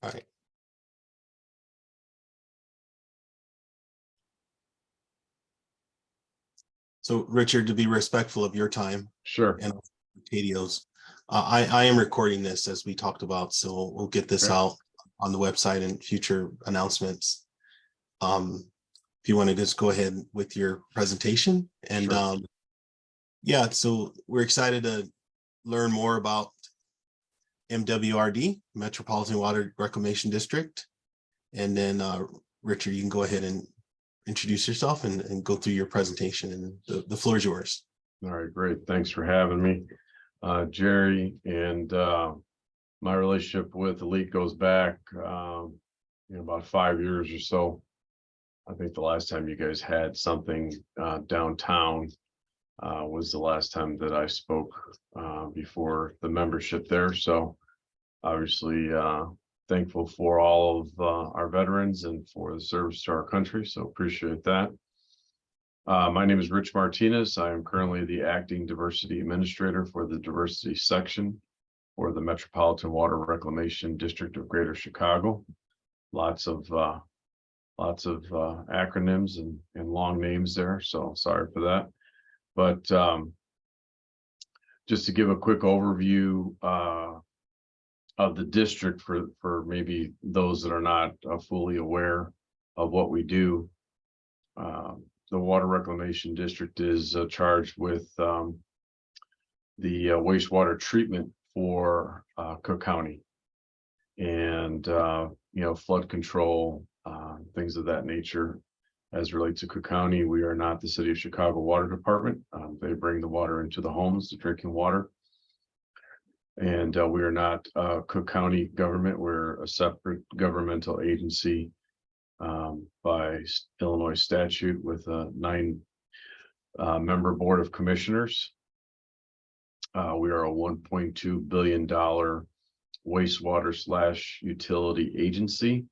All right. So Richard, to be respectful of your time Sure. and Tadio's, I am recording this as we talked about, so we'll get this Okay. out on the website and future announcements. If you want to just go ahead with your presentation and Sure. yeah, so we're excited to learn more about MWRD, Metropolitan Water Reclamation District. And then Richard, you can go ahead and introduce yourself and go through your presentation, and the floor is yours. All right, great. Thanks for having me, Jerry. And my relationship with Elite goes back, about 5 years or so. I think the last time you guys had something downtown was the last time that I spoke before the membership there. So obviously thankful for all of our veterans and for the service to our country. So appreciate that. My name is Rich Martinez. I am currently the acting diversity administrator for the diversity section for the Metropolitan Water Reclamation District of Greater Chicago. Lots of acronyms and long names there, so sorry for that. But just to give a quick overview of the district for maybe those that are not fully aware of what we do. The Water Reclamation District is charged with the wastewater treatment for Cook County and flood control, things of that nature. As relates to Cook County, we are not the City of Chicago Water Department. They bring the water into the homes, the drinking water. And we are not Cook County government. We're a separate governmental agency by Illinois statute with a 9-member board of commissioners. We are a $1.2 billion wastewater / utility agency.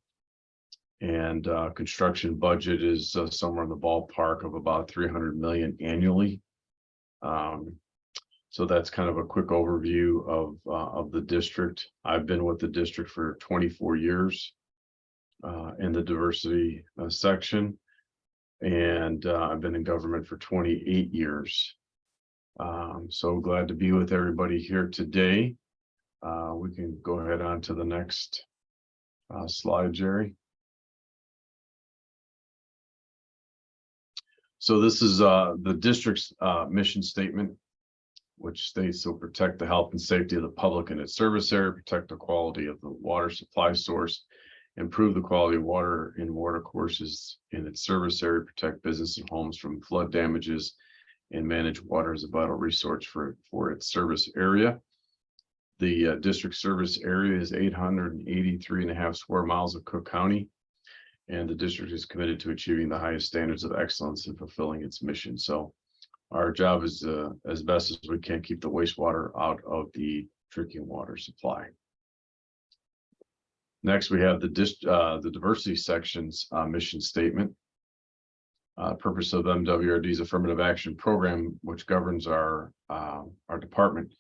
And construction budget is somewhere in the ballpark of about $300 million annually. So that's kind of a quick overview of the district. I've been with the district for 24 years in the diversity section, and I've been in government for 28 years. So glad to be with everybody here today. We can go ahead on to the next slide, Jerry. So this is the district's mission statement, which states to protect the health and safety of the public in its service area, protect the quality of the water supply source, improve the quality of water in water courses in its service area, protect business and homes from flood damages, and manage water as a vital resource for its service area. The district service area is 883.5 square miles of Cook County, and the district is committed to achieving the highest standards of excellence in fulfilling its mission. So our job is as best as we can keep the wastewater out of the drinking water supply. Next, we have the diversity section's mission statement. Purpose of MWRD's affirmative action program, which governs our department,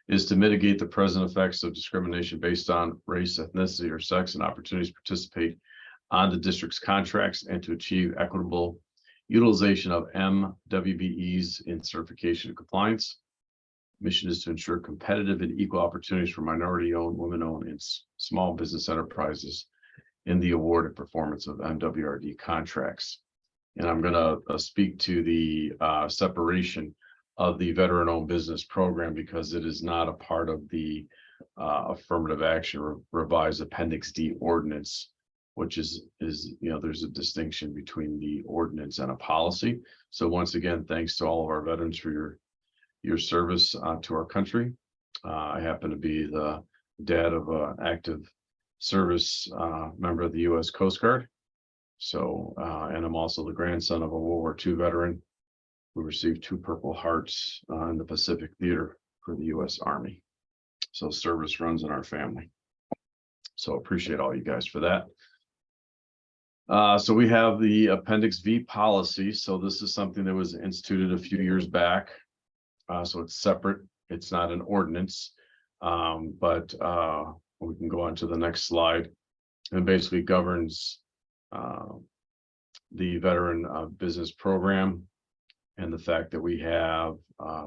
is to mitigate the present effects of discrimination based on race, ethnicity, or sex, and opportunities to participate on the district's contracts and to achieve equitable utilization of MWBEs in certification and compliance. Mission is to ensure competitive and equal opportunities for minority-owned, women-owned, and small business enterprises in the award and performance of MWRD contracts. And I'm going to speak to the separation of the veteran-owned business program because it is not a part of the affirmative action revised Appendix D ordinance, which is there's a distinction between the ordinance and a policy. So once again, thanks to all of our veterans for your service to our country. I happen to be the dad of an active service member of the U.S. Coast Guard. So, and I'm also the grandson of a World War II veteran who received 2 Purple Hearts in the Pacific Theater for the U.S. Army. So service runs in our family. So appreciate all you guys for that. So we have the Appendix V policy. So this is something that was instituted a few years back. So it's separate. It's not an ordinance, but we can go on to the next slide. and basically governs the veteran business program, and the fact that we have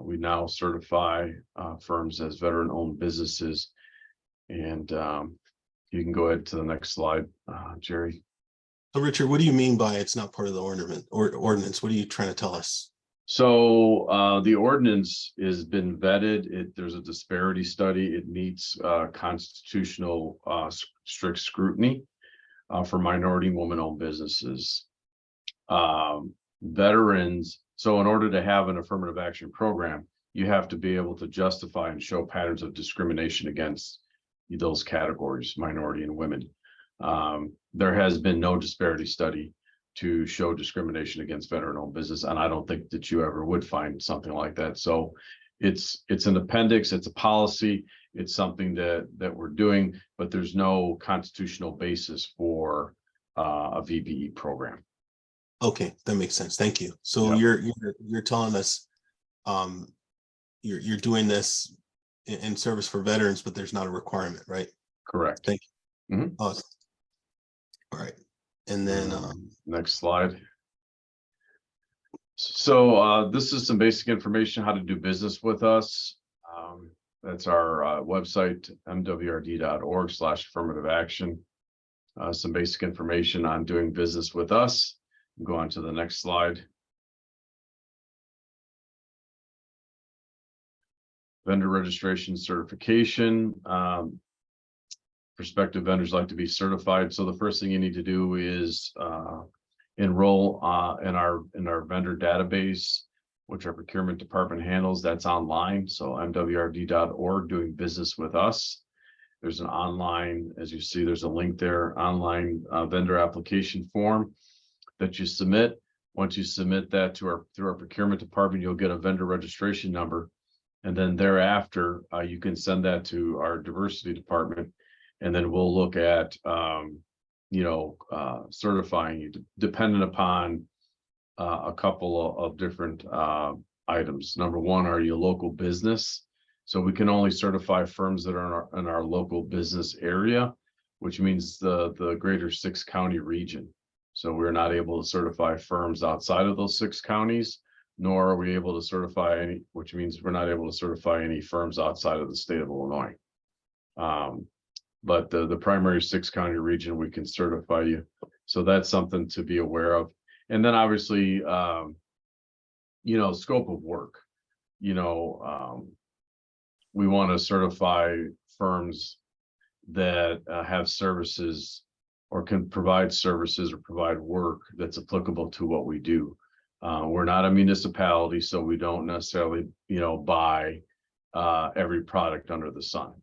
we now certify firms as veteran-owned businesses. And you can go ahead to the next slide, Jerry. So Richard, what do you mean by it's not part of the ordinance? What are you trying to tell us? So the ordinance has been vetted. There's a disparity study. It meets constitutional strict scrutiny for minority and woman-owned businesses. Veterans, so in order to have an affirmative action program, you have to be able to justify and show patterns of discrimination against those categories, minority and women. There has been no disparity study to show discrimination against veteran-owned business, and I don't think that you ever would find something like that. So it's an appendix, it's a policy, it's something that we're doing, but there's no constitutional basis for a VBE program. Okay, that makes sense. Thank you. So Yep. you're telling us you're doing this in service for veterans, but there's not a requirement, right? Correct. Thank you. Mhm. Awesome. All right. And then Next slide. So this is some basic information how to do business with us. That's our website, MWRD.org/affirmative action. Some basic information on doing business with us. Go on to the next slide. Vendor registration certification. Prospective vendors like to be certified. So the first thing you need to do is enroll in our vendor database, which our procurement department handles. That's online. So MWRD.org, doing business with us. There's an online, as you see, there's a link there, online vendor application form that you submit. Once you submit that through our procurement department, you'll get a vendor registration number. And then thereafter, you can send that to our diversity department. And then we'll look at, certifying you dependent upon a couple of different items. Number one, are you a local business? So we can only certify firms that are in our local business area, which means the greater 6-county region. So we're not able to certify firms outside of those 6 counties, nor are we able to certify any, which means we're not able to certify any firms outside of the state of Illinois. But the primary 6-county region, we can certify you. So that's something to be aware of. And then obviously, scope of work. We want to certify firms that have services or can provide services or provide work that's applicable to what we do. We're not a municipality, so we don't necessarily, buy every product under the sun.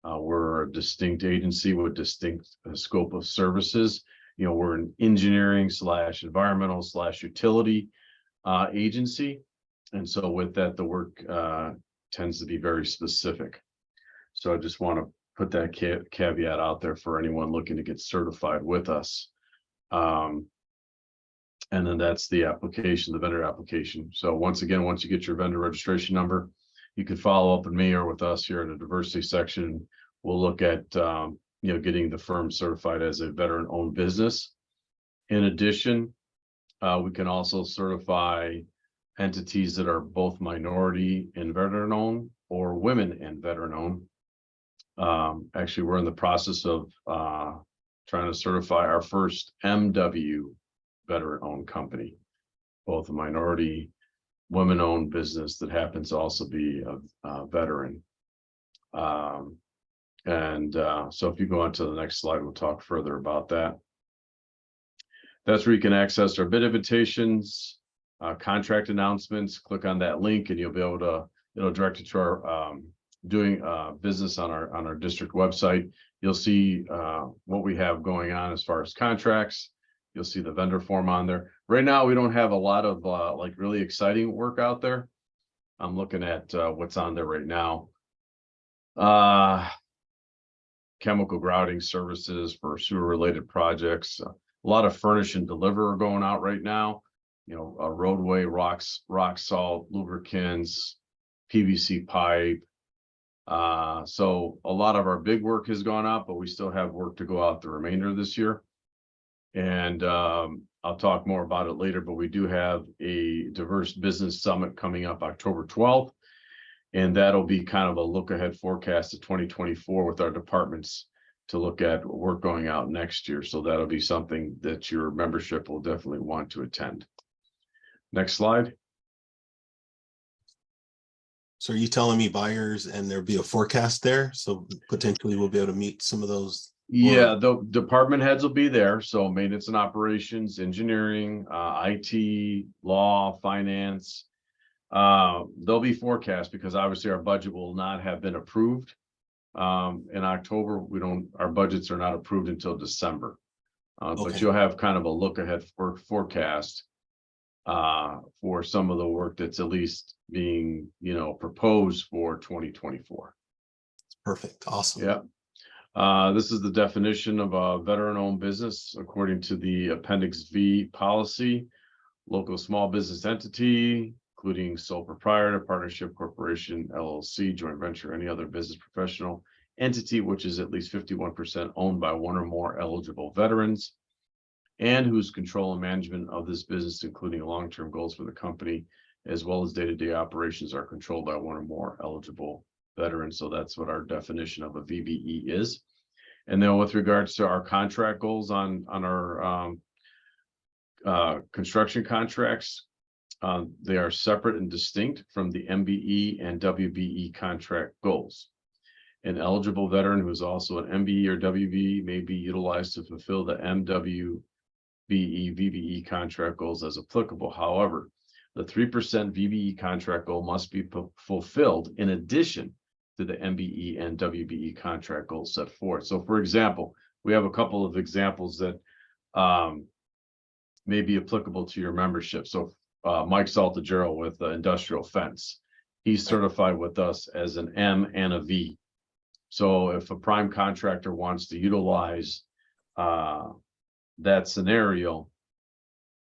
We're a distinct agency with distinct scope of services. We're an engineering / environmental / utility agency. And so with that, the work tends to be very specific. So I just want to put that caveat out there for anyone looking to get certified with us. And then that's the application, the vendor application. So once again, once you get your vendor registration number, you can follow up with me or with us here in the diversity section. We'll look at, getting the firm certified as a veteran-owned business. In addition, we can also certify entities that are both minority and veteran-owned or women and veteran-owned. Actually, we're in the process of trying to certify our first MW veteran-owned company, both a minority, women-owned business that happens to also be a veteran. So if you go on to the next slide, we'll talk further about that. That's where you can access our bid invitations, contract announcements. Click on that link and you'll be able to, it'll direct you to our doing business on our district website. You'll see what we have going on as far as contracts. You'll see the vendor form on there. Right now, we don't have a lot of like really exciting work out there. I'm looking at what's on there right now. Chemical grouting services for sewer related projects. A lot of furnish and deliver are going out right now. Roadway, rock salt, lubricants, PVC pipe, So a lot of our big work has gone out, but we still have work to go out the remainder of this year. And I'll talk more about it later, but we do have a diverse business summit coming up October 12th. And that'll be kind of a look ahead forecast of 2024 with our departments to look at work going out next year. So that'll be something that your membership will definitely want to attend. Next slide. So are you telling me buyers and there'll be a forecast there? So potentially we'll be able to meet some of those. Yeah, the department heads will be there. So maintenance and operations, engineering, IT, law, finance. They'll be forecast because obviously our budget will not have been approved. In October, our budgets are not approved until December. But you'll have kind of a look ahead forecast for some of the work that's at least being, proposed for 2024. Perfect. Awesome. Yeah. This is the definition of a veteran-owned business according to the Appendix V policy. Local small business entity, including sole proprietor, partnership, corporation, LLC, joint venture, any other business professional entity which is at least 51% owned by one or more eligible veterans, and whose control and management of this business, including long-term goals for the company, as well as day-to-day operations, are controlled by one or more eligible veterans. So that's what our definition of a VBE is. And then with regards to our contract goals on our construction contracts, they are separate and distinct from the MBE and WBE contract goals. An eligible veteran who is also an MBE or WBE may be utilized to fulfill the MWBE VBE contract goals as applicable. However, the 3% VBE contract goal must be fulfilled in addition to the MBE and WBE contract goals set forth. So for example, we have a couple of examples that may be applicable to your membership. So Mike Saltagerald with industrial fence, he's certified with us as an M and a V. So if a prime contractor wants to utilize that scenario,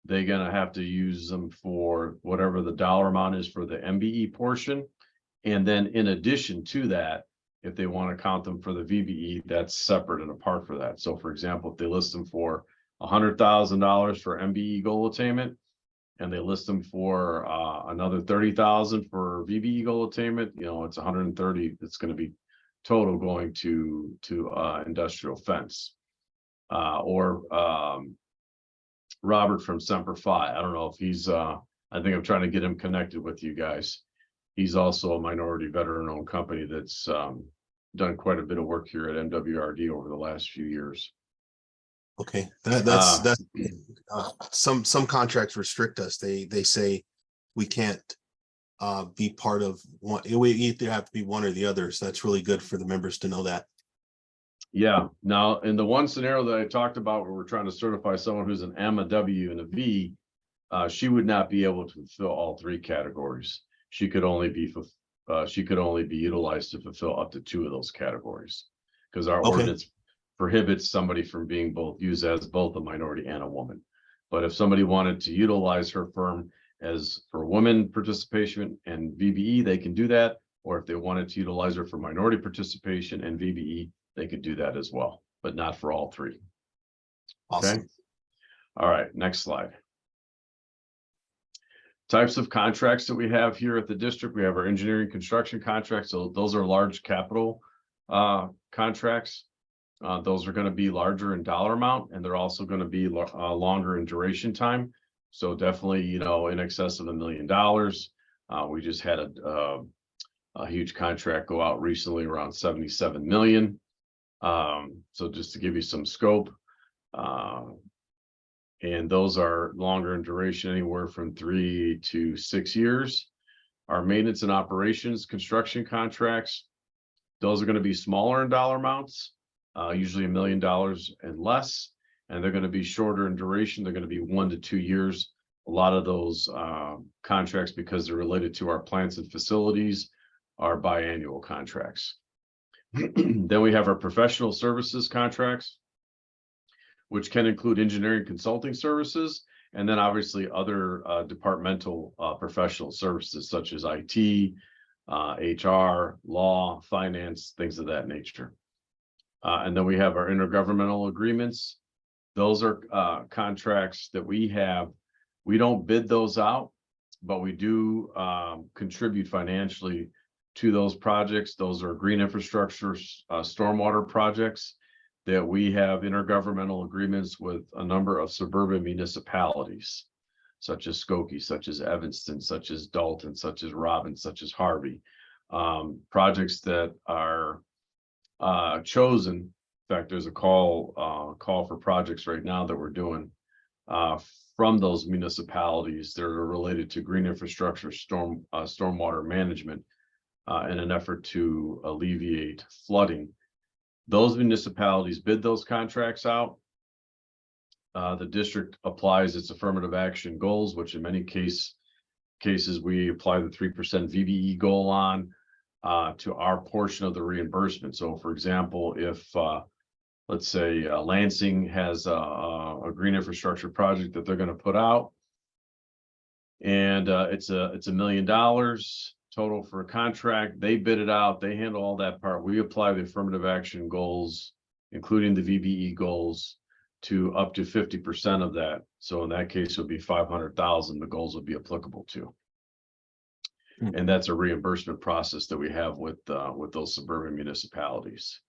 they're going to have to use them for whatever the dollar amount is for the MBE portion. And then in addition to that, if they want to count them for the VBE, that's separate and apart for that. So for example, if they list them for $100,000 for MBE goal attainment, and they list them for another $30,000 for VBE goal attainment, it's 130. It's going to be total going to industrial fence. Or Robert from Semper Fi. I don't know if he's I think I'm trying to get him connected with you guys. He's also a minority veteran-owned company that's done quite a bit of work here at MWRD over the last few years. Okay, that's some contracts restrict us. They say we can't be part of one. We either have to be one or the other. So that's really good for the members to know that. Yeah. Now, in the one scenario that I talked about where we're trying to certify someone who's an M, a W, and a V, she would not be able to fulfill all three categories. She could only be utilized to fulfill up to two of those categories, because our ordinance prohibits somebody from being used as both a minority and a woman. But if somebody wanted to utilize her firm as for women participation and VBE, they can do that. Or if they wanted to utilize her for minority participation and VBE, they could do that as well, but not for all three. Awesome. Okay. All right, next slide. Types of contracts that we have here at the district. We have our engineering construction contracts. So those are large capital contracts. Those are going to be larger in dollar amount, and they're also going to be longer in duration time. So definitely, in excess of $1 million. We just had a huge contract go out recently around 77 million. So just to give you some scope, and those are longer in duration, anywhere from 3 to 6 years. Our maintenance and operations construction contracts, those are going to be smaller in dollar amounts, usually $1 million and less, and they're going to be shorter in duration. They're going to be 1 to 2 years. A lot of those contracts, because they're related to our plants and facilities, are biannual contracts. Then we have our professional services contracts, which can include engineering consulting services, and then obviously other departmental professional services such as IT, HR, law, finance, things of that nature. And then we have our intergovernmental agreements. Those are contracts that we have. We don't bid those out, but we do contribute financially to those projects. Those are green infrastructure, stormwater projects that we have intergovernmental agreements with a number of suburban municipalities, such as Skokie, such as Evanston, such as Dalton, such as Robbins, such as Harvey. Projects that are chosen. In fact, there's a call for projects right now that we're doing from those municipalities that are related to green infrastructure, stormwater management, in an effort to alleviate flooding. Those municipalities bid those contracts out. The district applies its affirmative action goals, which in many cases we apply the 3% VBE goal on to our portion of the reimbursement. So for example, if let's say Lansing has a green infrastructure project that they're going to put out, and it's $1 million total for a contract. They bid it out. They handle all that part. We apply the affirmative action goals, including the VBE goals, to up to 50% of that. So in that case, it would be 500,000. The goals would be applicable to. And that's a reimbursement process that we have with those suburban municipalities.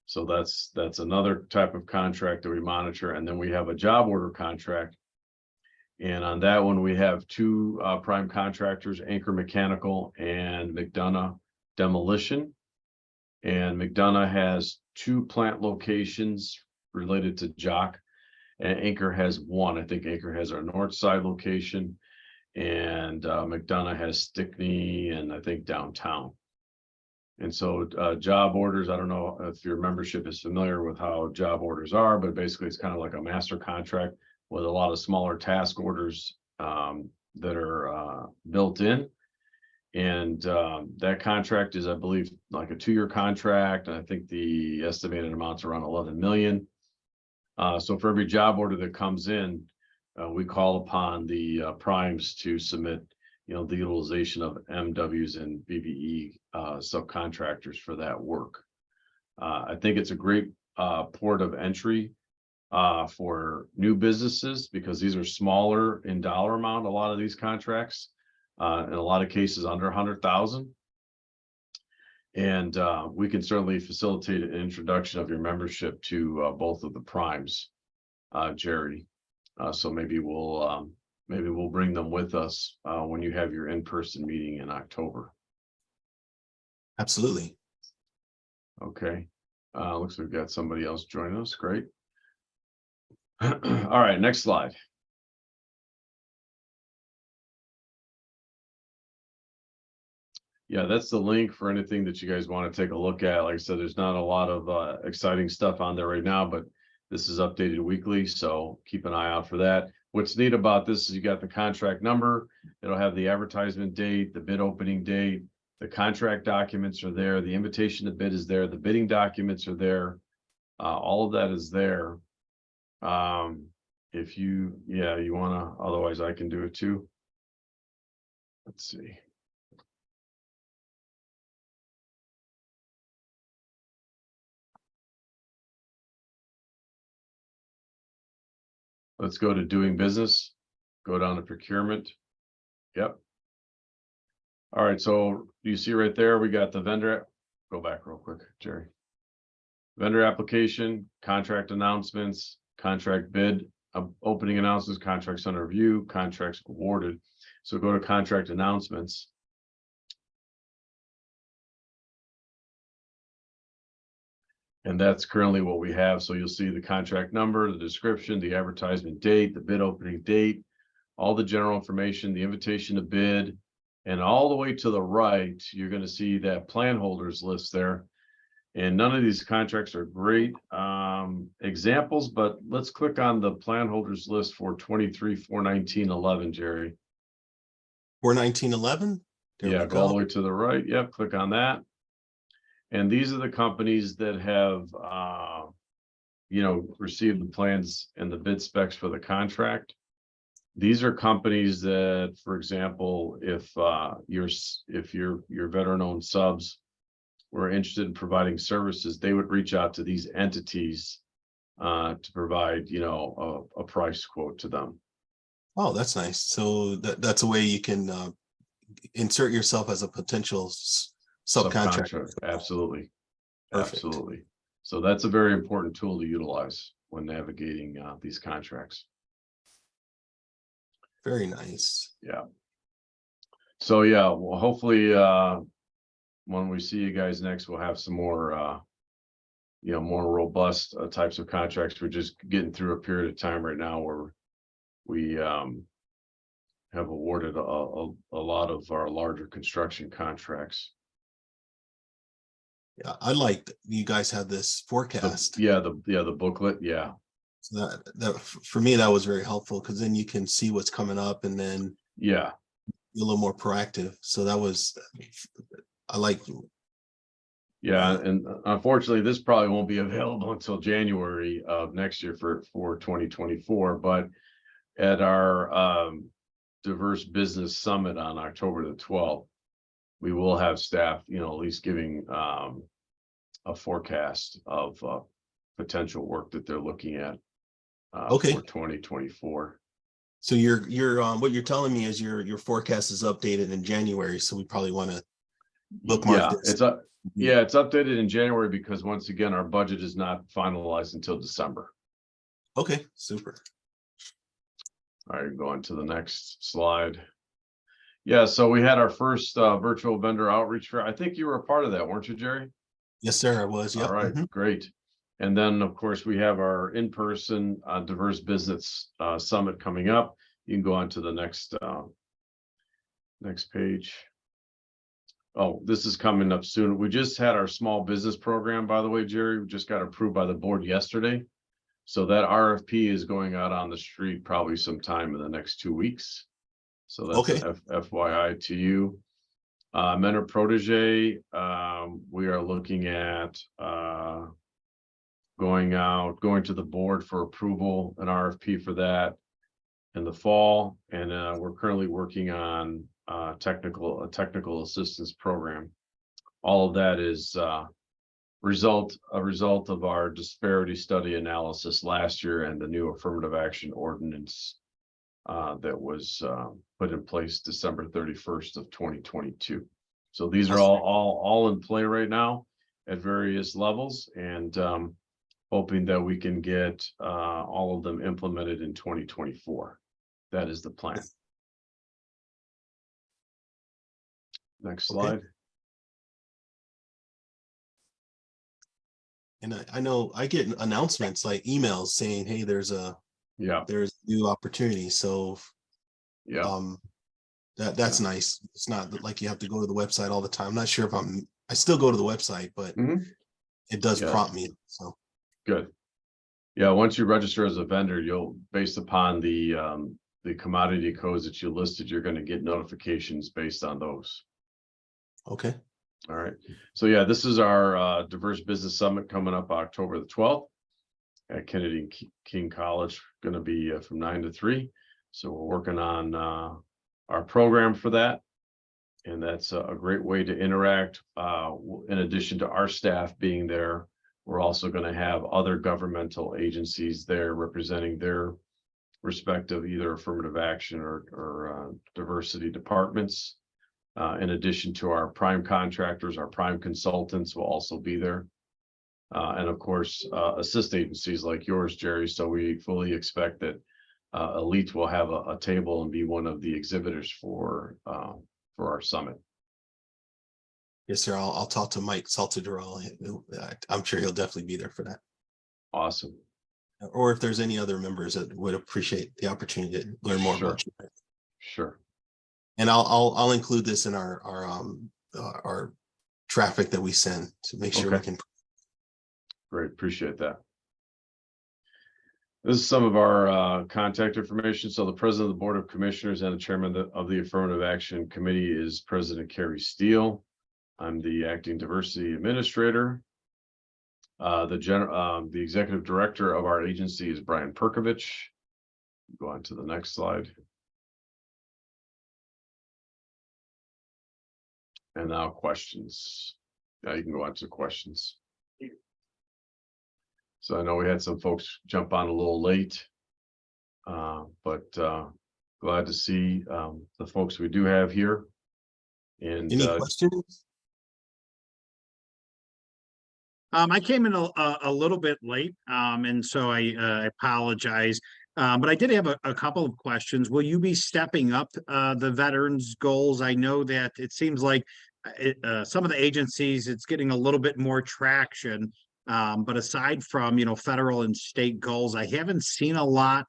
So that's another type of contract that we monitor. And then we have a job order contract. And on that one, we have two prime contractors, Anchor Mechanical and McDonough Demolition. And McDonough has 2 plant locations related to Jock, and Anchor has 1. I think Anchor has our north side location, and McDonough has Stickney and I think downtown. And so job orders, I don't know if your membership is familiar with how job orders are, but basically it's kind of like a master contract with a lot of smaller task orders that are built in. And that contract is, I believe, like a 2-year contract. And I think the estimated amount's around 11 million. So for every job order that comes in, we call upon the primes to submit, the utilization of MWs and BBE subcontractors for that work. I think it's a great port of entry for new businesses, because these are smaller in dollar amount, a lot of these contracts, in a lot of cases under 100,000. And we can certainly facilitate an introduction of your membership to both of the primes, Jerry. So maybe we'll bring them with us when you have your in-person meeting in October. Absolutely. Okay. Looks like we've got somebody else joining us. Great. All right, next slide. Yeah, that's the link for anything that you guys want to take a look at. Like I said, there's not a lot of exciting stuff on there right now, but this is updated weekly, so keep an eye out for that. What's neat about this is you got the contract number. It'll have the advertisement date, the bid opening date, the contract documents are there, the invitation to bid is there, the bidding documents are there. All of that is there. If you want to, otherwise I can do it too. Let's see. Let's go to doing business, go down to procurement. Yep. All right, so you see right there, we got the vendor. Go back real quick, Jerry. Vendor application, contract announcements, contract bid, opening announcements, contracts under review, contracts awarded. So go to contract announcements. And that's currently what we have. So you'll see the contract number, the description, the advertisement date, the bid opening date, all the general information, the invitation to bid, and all the way to the right, you're going to see that plan holders list there. And none of these contracts are great examples, but let's click on the plan holders list for 23-419-11, Jerry. 419-11? Yeah, go all the way to the right. Yep, click on that. And these are the companies that have, received the plans and the bid specs for the contract. These are companies that, for example, if your veteran-owned subs were interested in providing services, they would reach out to these entities to provide, you know, a price quote to them. Oh, that's nice. So that's a way you can insert yourself as a potential subcontractor. Absolutely. Perfect. Absolutely. So that's a very important tool to utilize when navigating these contracts. Very nice. Yeah. So yeah, well, hopefully when we see you guys next, we'll have some more you know, more robust types of contracts. We're just getting through a period of time right now where we have awarded a lot of our larger construction contracts. Yeah, I liked you guys had this forecast. The booklet. Yeah. So that for me, that was very helpful because then you can see what's coming up and then Yeah. be a little more proactive. So that was, I like. Yeah, and unfortunately, this probably won't be available until January of next year for 2024. But at our diverse business summit on October the 12th, we will have staff, you know, at least giving a forecast of potential work that they're looking at Okay. for 2024. So you're what you're telling me is your forecast is updated in January. So we probably want to bookmark this. It's updated in January because once again, our budget is not finalized until December. Okay, super. All right, going to the next slide. Yeah, so we had our first virtual vendor outreach fair. I think you were a part of that, weren't you, Jerry? Yes, sir, I was. Yeah. All right, great. And then, of course, we have our in-person diverse business summit coming up. You can go on to the next page. Oh, this is coming up soon. We just had our small business program, by the way, Jerry. We just got approved by the board yesterday. So that RFP is going out on the street probably sometime in the next 2 weeks. So that's okay. an FYI to you. Mentor Protege, we are looking at going to the board for approval, an RFP for that in the fall. And we're currently working on a technical assistance program. All of that is a result of our disparity study analysis last year and the new affirmative action ordinance that was put in place December 31st of 2022. So these are all in play right now at various levels, and hoping that we can get all of them implemented in 2024. That is the plan. Next slide. And I know I get announcements like emails saying, hey, there's new opportunity. So that's nice. It's not like you have to go to the website all the time. I'm not sure if I still go to the website, but it does prompt me. So good. Yeah, once you register as a vendor, based upon the commodity codes that you listed, you're going to get notifications based on those. Okay. All right. So yeah, this is our diverse business summit coming up October the 12th at Kennedy King College, going to be from 9 to 3. So we're working on our program for that. And that's a great way to interact. In addition to our staff being there, we're also going to have other governmental agencies there representing their respective either affirmative action or diversity departments. In addition to our prime contractors, our prime consultants will also be there. And of course, assist agencies like yours, Jerry. So we fully expect that Elite will have a table and be one of the exhibitors for our summit. Yes, sir. I'll talk to Mike Saltadorel. I'm sure he'll definitely be there for that. Awesome. Or if there's any other members that would appreciate the opportunity to learn more about you. Sure. And I'll include this in our traffic that we send to make sure we can. Great, appreciate that. This is some of our contact information. So the president of the Board of Commissioners and the chairman of the Affirmative Action Committee is President Carrie Steele. I'm the acting diversity administrator. The executive director of our agency is Brian Perkovich. Go on to the next slide. And now questions. Now you can go on to questions. So I know we had some folks jump on a little late, but glad to see the folks we do have here. And Any questions? I came in a little bit late, and so I apologize. But I did have a couple of questions. Will you be stepping up the veterans goals? I know that it seems like some of the agencies, it's getting a little bit more traction. But aside from, federal and state goals, I haven't seen a lot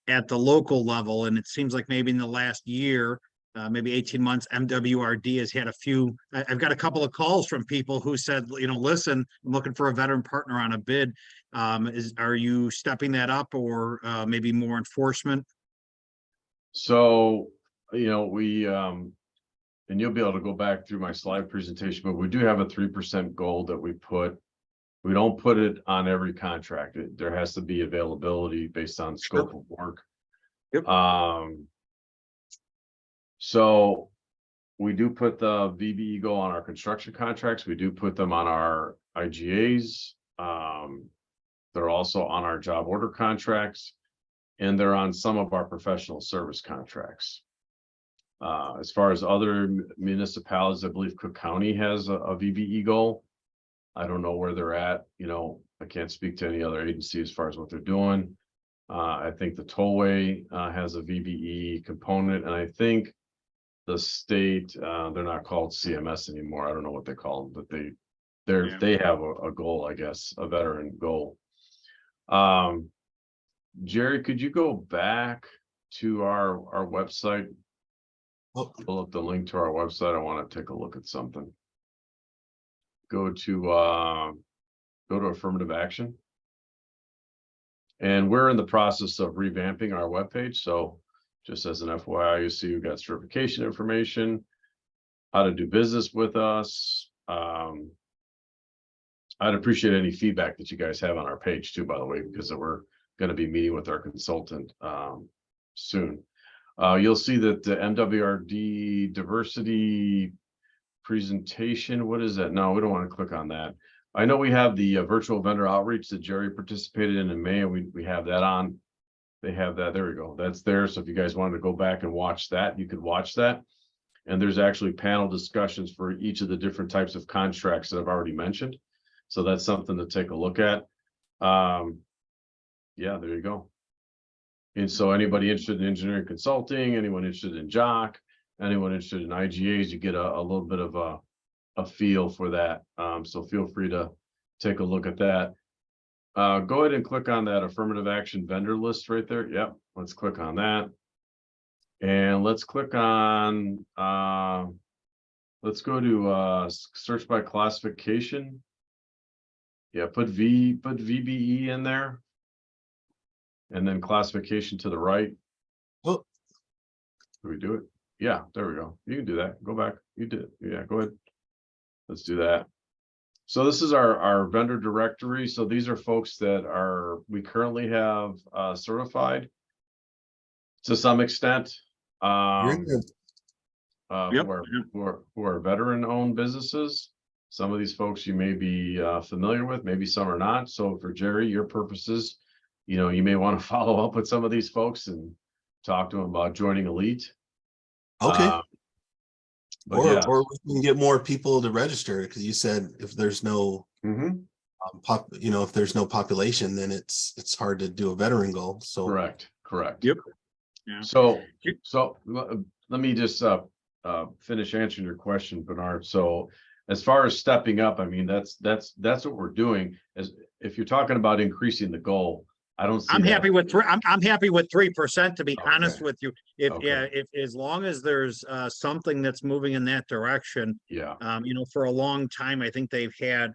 at the local level. And it seems like maybe in the last year, maybe 18 months, MWRD has had a few. I've got a couple of calls from people who said, listen, I'm looking for a veteran partner on a bid. Are you stepping that up, or maybe more enforcement? so, we, and you'll be able to go back through my slide presentation, but we do have a 3% goal that we put. We don't put it on every contract. There has to be availability based on scope of work. Yep. So we do put the VBE goal on our construction contracts. We do put them on our IGAs. They're also on our job order contracts, and they're on some of our professional service contracts. As far as other municipalities, I believe Cook County has a VBE goal. I don't know where they're at. I can't speak to any other agency as far as what they're doing. I think the tollway has a VBE component, and I think the state, they're not called CMS anymore. I don't know what they call them, but they have a goal, I guess, a veteran goal. Jerry, could you go back to our website? Pull up the link to our website. I want to take a look at something. Go to affirmative action. And we're in the process of revamping our webpage. So just as an FYI, you see we've got certification information, how to do business with us. I'd appreciate any feedback that you guys have on our page too, by the way, because we're going to be meeting with our consultant soon. You'll see that the MWRD diversity presentation, what is that? No, we don't want to click on that. I know we have the virtual vendor outreach that Jerry participated in May, and we have that on. They have that. There we go. That's there. So if you guys wanted to go back and watch that, you could watch that. And there's actually panel discussions for each of the different types of contracts that I've already mentioned. So that's something to take a look at. Yeah, there you go. And so anybody interested in engineering consulting, anyone interested in JOC, anyone interested in IGAs, you get a little bit of a feel for that. So feel free to take a look at that. Go ahead and click on that affirmative action vendor list right there. Yep, let's click on that. And let's click on, let's go to search by classification. Yeah, put VBE in there. And then classification to the right. Oh, do we do it? Yeah, there we go. You can do that. Go back. You did it. Yeah, go ahead. Let's do that. So this is our vendor directory. So these are folks that we currently have certified to some extent. Who are veteran-owned businesses. Some of these folks you may be familiar with, maybe some are not. So for Jerry, your purposes, you may want to follow up with some of these folks and talk to them about joining Elite. okay. Or we can get more people to register, because you said if there's no if there's no population, then it's hard to do a veteran goal. So correct. Yep. Yeah. So let me just finish answering your question, Bernard. So as far as stepping up, I mean that's what we're doing. As if you're talking about increasing the goal, I don't see. I'm happy with 3%, to be honest with you. If as long as there's something that's moving in that direction. Yeah. For a long time, I think they've had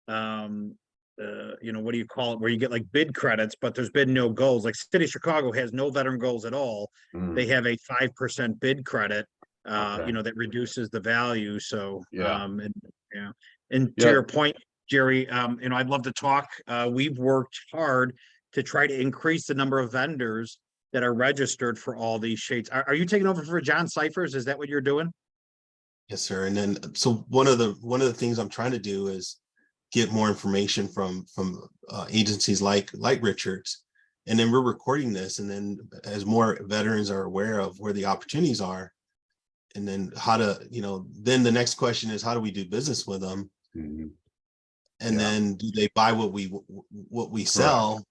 what do you call it, where you get like bid credits, but there's been no goals. Like City of Chicago has no veteran goals at all. They have a 5% bid credit, that reduces the value. So and to your point, Jerry, I'd love to talk. We've worked hard to try to increase the number of vendors that are registered for all these shades. Are you taking over for John Cyphers? Is that what you're doing? Yes, sir. And then, so one of the things I'm trying to do is get more information from agencies like Richards. And then we're recording this. And then as more veterans are aware of where the opportunities are, and then how to, then the next question is, how do we do business with them? Mhm. And then do they buy what we sell?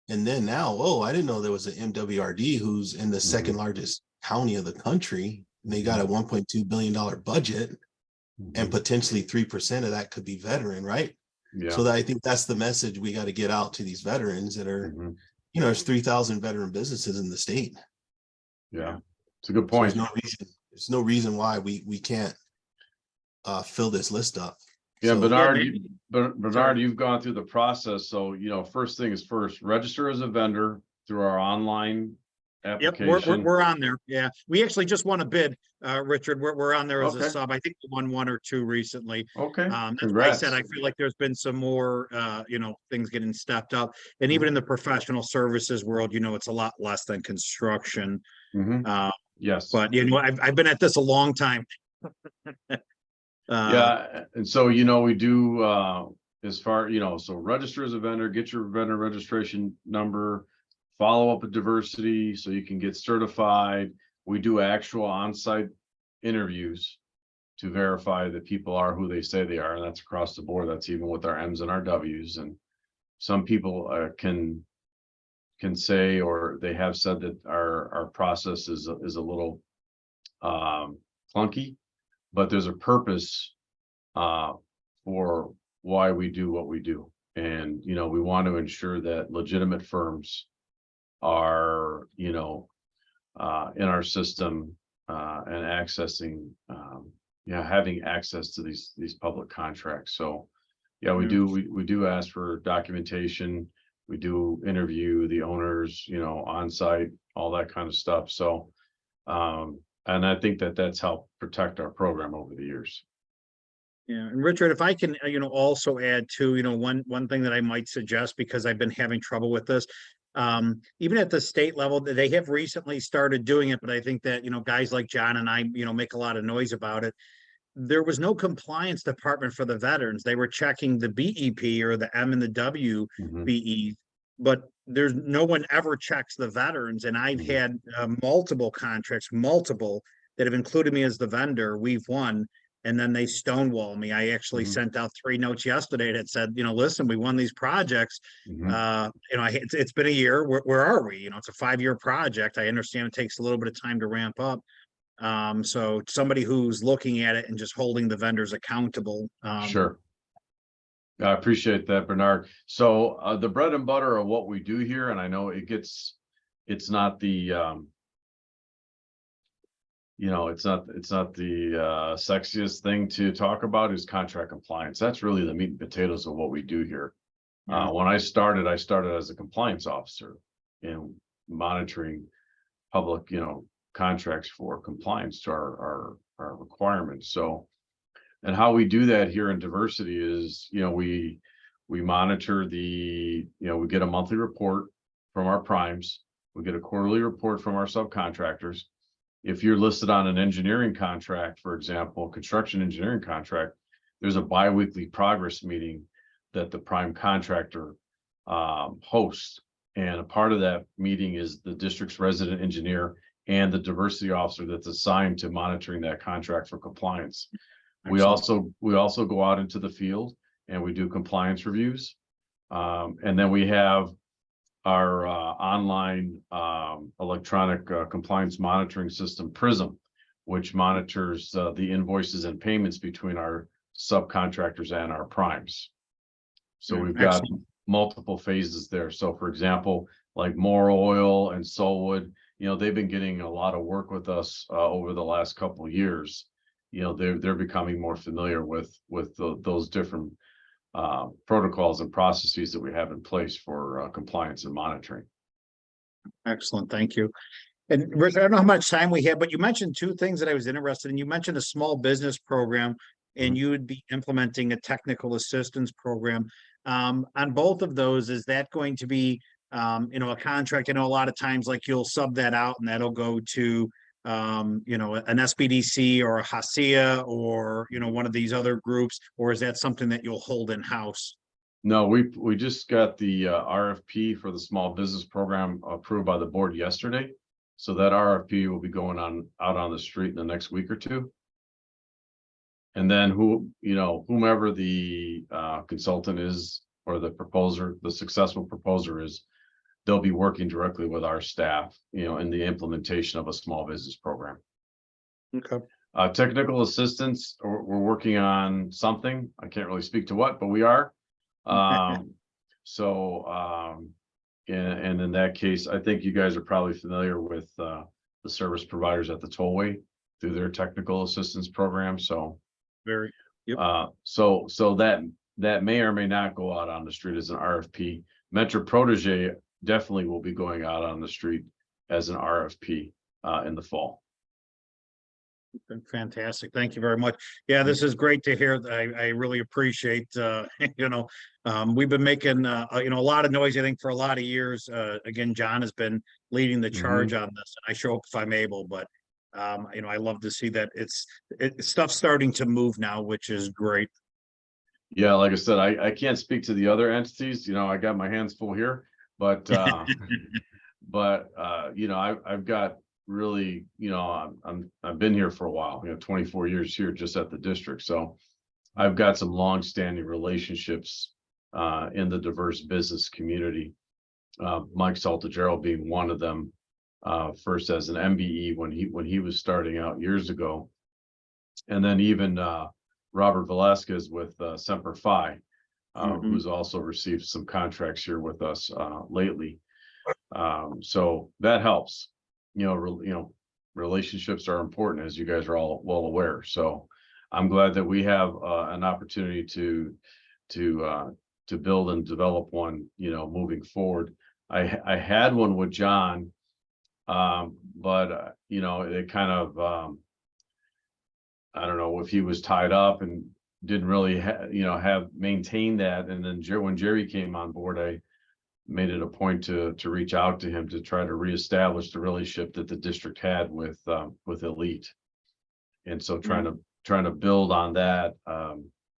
And then now, oh, I didn't know there was an MWRD who's in the second largest county of the country. And they got a $1.2 billion budget, and potentially 3% of that could be veteran, right? Yeah. So I think that's the message we got to get out to these veterans that are, there's 3,000 veteran businesses in the state. Yeah, it's a good So point. there's no reason why we can't fill this list up. Yeah, So, Bernard, you've gone through the process. So, first thing is first, register as a vendor through our online Yep, application. we're on there. Yeah, we actually just won a bid, Richard. We're on there as a Okay. sub. I think we won one or two recently. Okay, That's why I congrats. said I feel like there's been some more, things getting stepped up. And even in the professional services world, it's a lot less than construction. Yes. But I've been at this a long time. Yeah, and so we do as far so register as a vendor, get your vendor registration number, follow up with diversity so you can get certified. We do actual on-site interviews to verify that people are who they say they are, and that's across the board. That's even with our M's and our W's. And some people can say, or they have said, that our process is a little clunky, but there's a purpose for why we do what we do. And we want to ensure that legitimate firms are in our system and accessing having access to these public contracts. So yeah, we do ask for documentation. We do interview the owners, on site, all that kind of stuff. So and I think that's helped protect our program over the years. Yeah, and Richard, if I can, also add to, one thing that I might suggest, because I've been having trouble with this, even at the state level, they have recently started doing it, but I think that, guys like John and I, make a lot of noise about it. There was no compliance department for the veterans. They were checking the BEP or the M and the WBE, but there's no one ever checks the veterans. And I've had multiple contracts, that have included me as the vendor. We've won. And then they stonewall me. I actually sent out 3 notes yesterday that said, listen, we won these projects. It's been a year. Where are we? It's a 5-year project. I understand it takes a little bit of time to ramp up. So somebody who's looking at it and just holding the vendors accountable. Sure. I appreciate that, Bernard. So the bread and butter of what we do here, and I know it's not the it's not the sexiest thing to talk about, is contract compliance. That's really the meat and potatoes of what we do here. When I started as a compliance officer in monitoring public, contracts for compliance to our requirements. So, and how we do that here in diversity is, we monitor we get a monthly report from our primes. We get a quarterly report from our subcontractors. If you're listed on an engineering contract, for example, construction engineering contract, there's a biweekly progress meeting that the prime contractor hosts. And a part of that meeting is the district's resident engineer and the diversity officer that's assigned to monitoring that contract for compliance. Excellent. We also go out into the field and we do compliance reviews. And then we have our online electronic compliance monitoring system, Prism, which monitors the invoices and payments between our subcontractors and our primes. So we've got multiple phases there. So for example, like More Oil and Solwood, they've been getting a lot of work with us over the last couple of years. They're becoming more familiar with those different protocols and processes that we have in place for compliance and monitoring. Excellent. Thank you. And Rich, I don't know how much time we have, but you mentioned 2 things that I was interested in. You mentioned a small business program, and you would be implementing a technical assistance program. On both of those, is that going to be a contract, a lot of times like you'll sub that out and that'll go to, an SBDC or a HACIA or, one of these other groups, or is that something that you'll hold in-house? No, we just got the RFP for the small business program approved by the board yesterday. So that RFP will be going out on the street in the next week or two. And then whomever the consultant is or the successful proposer is, they'll be working directly with our staff, in the implementation of a small business program. Okay. Technical assistance, we're working on something. I can't really speak to what, but we are. And in that case, I think you guys are probably familiar with the service providers at the tollway through their technical assistance program. So very, yep. So that may or may not go out on the street as an RFP. Metro Protege definitely will be going out on the street as an RFP in the fall. Fantastic. Thank you very much. Yeah, this is great to hear. I really appreciate, we've been making, a lot of noise, I think, for a lot of years. Again, John has been leading the charge on this, and I show up if I'm able, but, I love to see that stuff's starting to move now, which is great. Yeah, like I said, I can't speak to the other entities, I got my hands full here, but, I've got really, I've been here for a while, 24 years here just at the district. So I've got some long-standing relationships in the diverse business community. Mike Saltagerald being one of them, first as an MBE when he was starting out years ago. And then even Robert Velasquez with Semper Fi, who's also received some contracts here with us lately. So that helps. Relationships are important, as you guys are all well aware. So I'm glad that we have an opportunity to build and develop one, moving forward. I had one with John, but it kind of, I don't know if he was tied up and didn't really have maintained that. And then when Jerry came on board, I made it a point to reach out to him to try to reestablish the relationship that the district had with Elite. And so trying to build on that,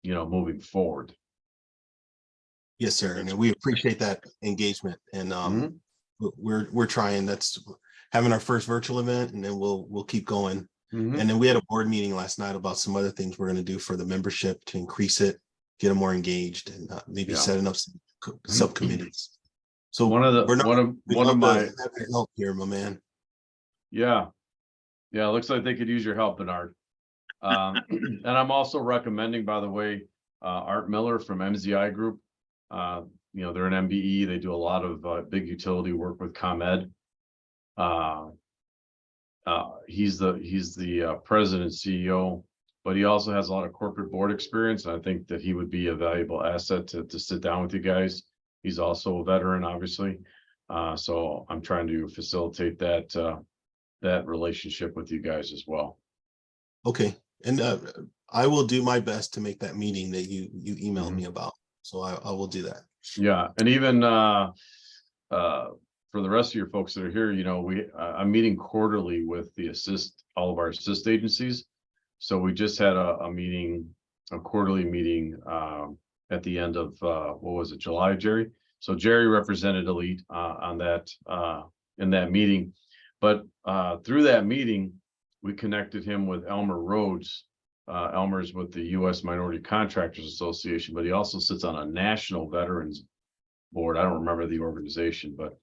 moving forward. Yes, sir. And we appreciate that engagement. And we're trying. That's having our first virtual event, and then we'll keep going. And then we had a board meeting last night about some other things we're going to do for the membership to increase it, get them more engaged, and maybe setting up some subcommittees. So one of my help here, my man. Yeah, looks like they could use your help, Bernard. And I'm also recommending, by the way, Art Miller from MZI Group. They're an MBE. They do a lot of big utility work with ComEd. He's the president CEO, but he also has a lot of corporate board experience. And I think that he would be a valuable asset to sit down with you guys. He's also a veteran, obviously. So I'm trying to facilitate that relationship with you guys as well. Okay. And I will do my best to make that meeting that you emailed me about. So I will do that. Yeah. And even for the rest of your folks that are here, I'm meeting quarterly with all of our assist agencies. So we just had a quarterly meeting at the end of what was it, July, Jerry? So Jerry represented Elite on that in that meeting. But through that meeting, we connected him with Elmer Rhodes. Elmer's with the U.S. Minority Contractors Association, but he also sits on a national veterans board. I don't remember the organization, but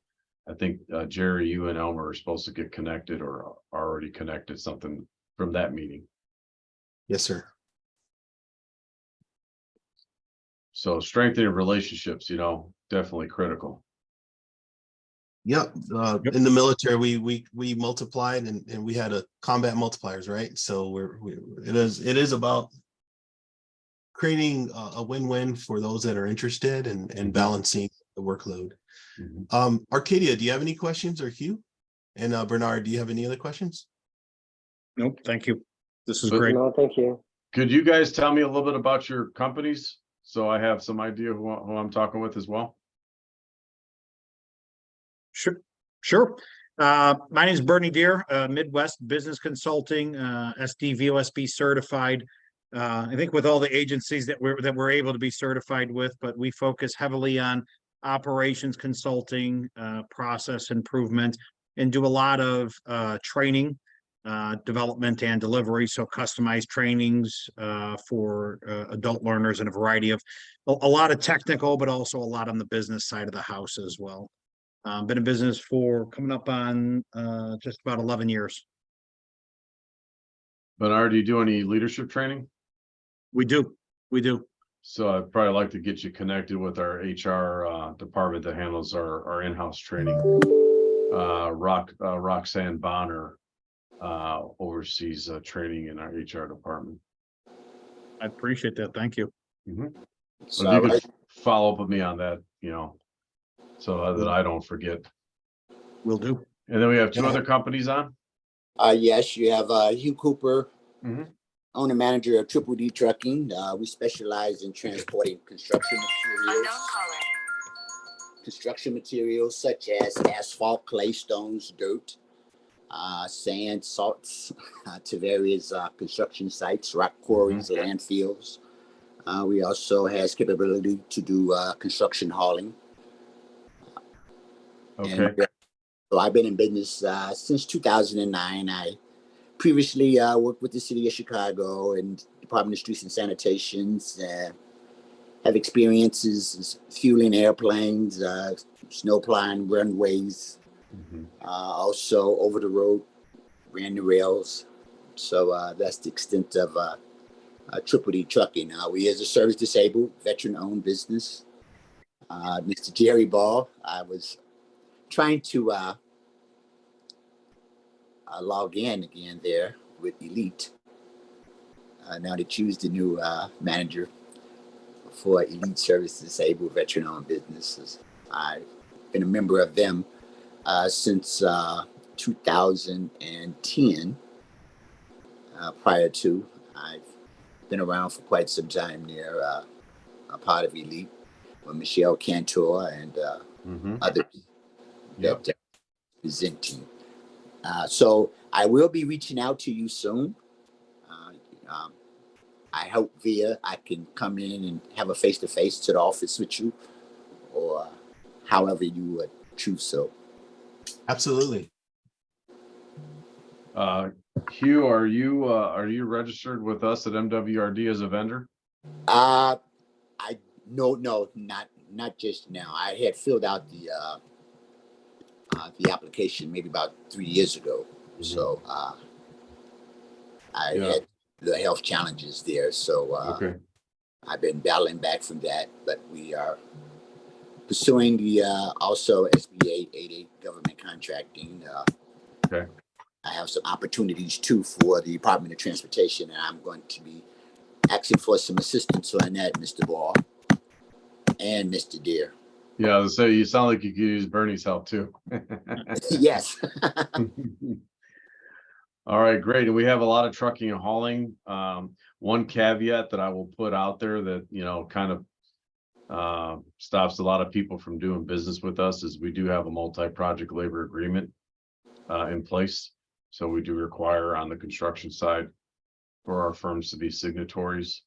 I think Jerry, you and Elmer are supposed to get connected or are already connected, something from that meeting. Yes, sir. So strengthening relationships, definitely critical. Yep. In the military, we multiplied and we had a combat multipliers, right? So it is about creating a win-win for those that are interested and balancing the workload. Arcadia, do you have any questions, or Hugh? And Bernard, do you have any other questions? Nope. Thank you. This is great. No, thank you. Could you guys tell me a little bit about your companies so I have some idea who I'm talking with as well? Sure, sure. My name is Bernie Deere, Midwest Business Consulting, SDVOSB certified. I think with all the agencies that we're able to be certified with, but we focus heavily on operations consulting, process improvement, and do a lot of training, development and delivery. So customized trainings for adult learners and a variety of a lot of technical, but also a lot on the business side of the house as well. Been in business for coming up on just about 11 years. Bernard, do you do any leadership training? We do. So I'd probably like to get you connected with our HR department that handles our in-house training. Roxanne Bonner oversees training in our HR department. I appreciate that. Thank you. So you could follow up with me on that, so that I don't forget. Will do. And then we have two other companies on. Yes, you have Hugh Cooper, owner manager of Triple D Trucking. We specialize in transporting construction materials such as asphalt, clay, stones, dirt, sand, salts to various construction sites, rock quarries, landfills. We also has capability to do construction hauling. Okay. And, so I've been in business since 2009. I previously worked with the city of Chicago and Department of Streets and Sanitations. Have experiences fueling airplanes, snow plowing runways, also over the road, ran the rails. So that's the extent of Triple D Trucking. We as a service disabled, veteran-owned business. Mr. Jerry Ball, I was trying to log in again there with Elite. Now to choose the new manager for Elite Service Disabled Veteran-Owned Businesses. I've been a member of them since 2010. Prior to, I've been around for quite some time there, a part of Elite with Michelle Cantor and others that presenting. So I will be reaching out to you soon. I hope I can come in and have a face-to-face to the office with you, or however you would choose so. Absolutely. Hugh, are you registered with us at MWRD as a vendor? No, not just now. I had filled out the application maybe about 3 years ago. So I had the health challenges there. So I've been battling back from that, but we are pursuing the also SBA 88 government contracting. I have some opportunities too for the Department of Transportation, and I'm going to be asking for some assistance on that, Mr. Ball and Mr. Deere. Yeah, so you sound like you could use Bernie's help too. Yes. All right, great. And we have a lot of trucking and hauling. One caveat that I will put out there that, kind of stops a lot of people from doing business with us is we do have a multi-project labor agreement in place. So we do require on the construction side for our firms to be signatories.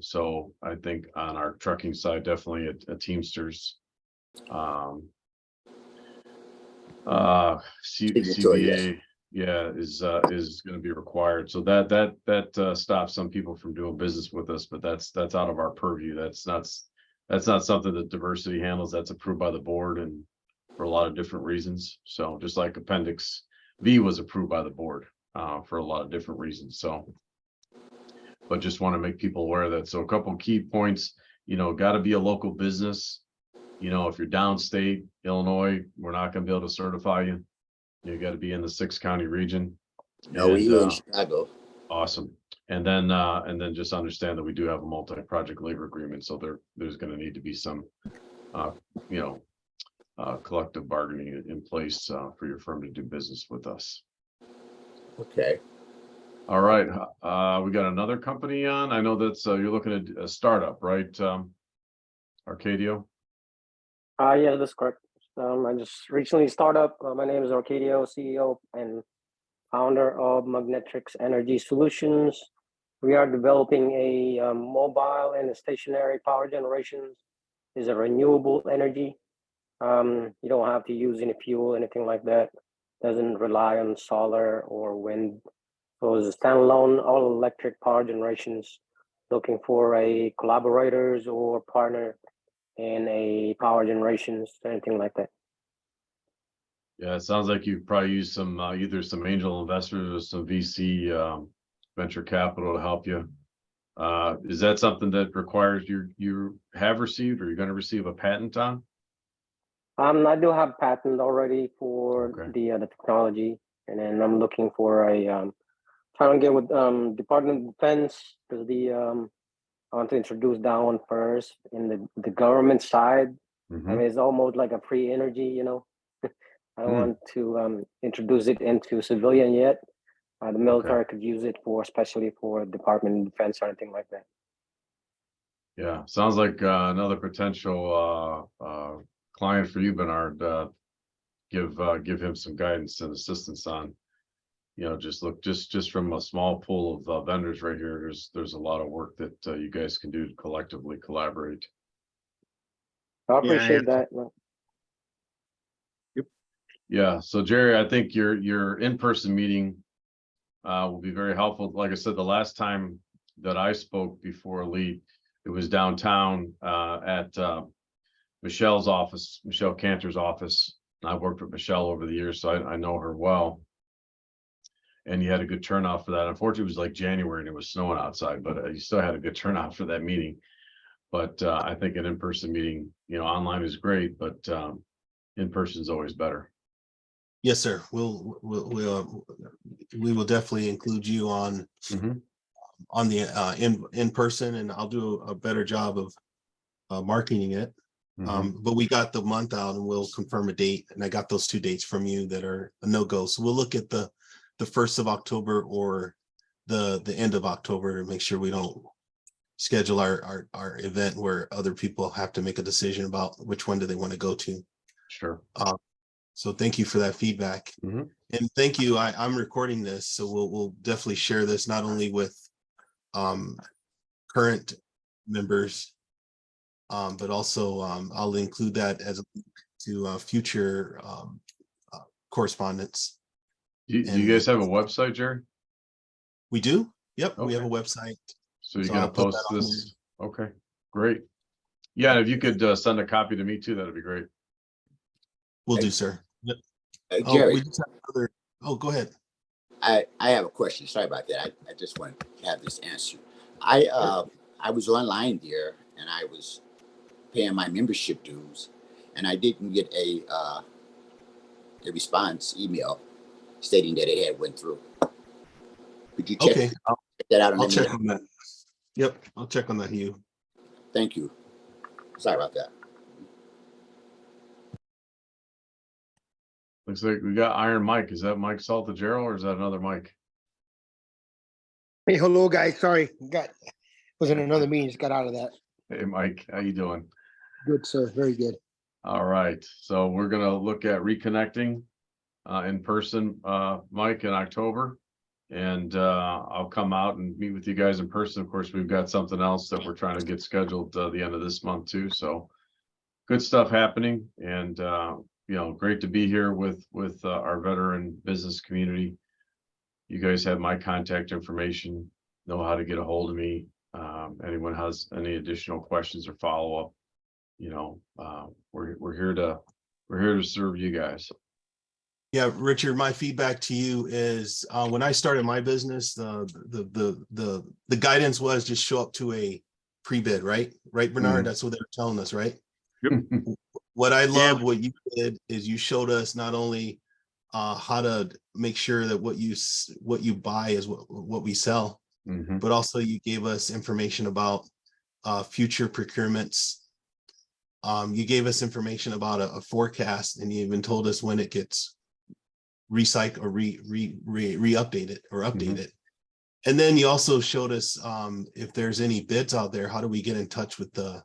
So I think on our trucking side, definitely a Teamsters CBA, is going to be required. So that stops some people from doing business with us, but that's out of our purview. That's not something that diversity handles. That's approved by the board and for a lot of different reasons. So just like Appendix V was approved by the board for a lot of different reasons. So, but just want to make people aware of that. So a couple of key points, got to be a local business. If you're downstate Illinois, we're not going to be able to certify you. You got to be in the 6-county region. No, we're in Chicago. Awesome. And then just understand that we do have a multi-project labor agreement. So there's going to need to be some, collective bargaining in place for your firm to do business with us. Okay. All right. We got another company on. I know that's you're looking at a startup, right? Arcadio. Yeah, that's correct. I just recently started up. My name is Arcadio, CEO and founder of Magnetrix Energy Solutions. We are developing a mobile and a stationary power generations. Is a renewable energy. You don't have to use any fuel, anything like that. Doesn't rely on solar or wind. So it's a standalone all electric power generations. Looking for a collaborators or partner in a power generations, anything like that. Yeah, it sounds like you've probably used some either some angel investors or some VC venture capital to help you. Is that something that requires you have received or you're going to receive a patent on? I do have patent already for the technology, and then I'm looking for a trying to get with Department of Defense because I want to introduce that one first in the government side. I mean, it's almost like a free energy, you know. I don't want to introduce it into civilian yet. The military could use it for, especially for Department of Defense or anything like that. Yeah, sounds like another potential client for you, Bernard. Give him some guidance and assistance on, you know, just from a small pool of vendors right here. There's a lot of work that you guys can do to collectively collaborate. I appreciate that. Yeah, so Jerry, I think your in-person meeting will be very helpful. Like I said, the last time that I spoke before Elite, it was downtown at Michelle's office, Michelle Cantor's office. I've worked with Michelle over the years, so I know her well. And you had a good turnout for that. Unfortunately, it was like January and it was snowing outside, but you still had a good turnout for that meeting. But I think an in-person meeting, you know, online is great, but in-person is always better. Yes, sir. We will definitely include you on the in person, and I'll do a better job of marketing it. But we got the month out, and we'll confirm a date. And I got those 2 dates from you that are a no-go. So we'll look at the 1st of October or the end of October to make sure we don't schedule our event where other people have to make a decision about which one do they want to go to. Sure. So thank you for that feedback. And thank you. I'm recording this, so we'll definitely share this not only with current members, but also I'll include that as to future correspondence. Do you guys have a website, Jerry? We do. Yep, we have a website. So you're gonna post this? Okay, great. Yeah, and if you could send a copy to me too, that'd be great. Will do, sir. Yep. Jerry, we just have another. Oh, go ahead. I have a question. Sorry about that. I just want to have this answer. I was online there and I was paying my membership dues, and I didn't get a response email stating that it had went through. Could you check that out? I'll check on that. Yep, I'll check on that, Hugh. Thank you. Sorry about that. Looks like we got Iron Mike. Is that Mike Saltagero or is that another Mike? Hey, hello, guys. Sorry, was in another meeting. Just got out of that. Hey, Mike, how you doing? Good, sir. Very good. All right, so we're gonna look at reconnecting in person, Mike, in October, and I'll come out and meet with you guys in person. Of course, we've got something else that we're trying to get scheduled the end of this month too. So good stuff happening, and you know, great to be here with our veteran business community. You guys have my contact information, know how to get a hold of me. Anyone has any additional questions or follow-up, you know, we're here to serve you guys. Yeah, Richard, my feedback to you is when I started my business, the guidance was just show up to a pre-bid, right, Bernard? That's what they were telling us, right? Yep. What I love what you did is you showed us not only how to make sure that what you buy is what we sell, but also you gave us information about future procurements. You gave us information about a forecast, and you even told us when it gets recycled or re-updated or updated. And then you also showed us if there's any bids out there, how do we get in touch with the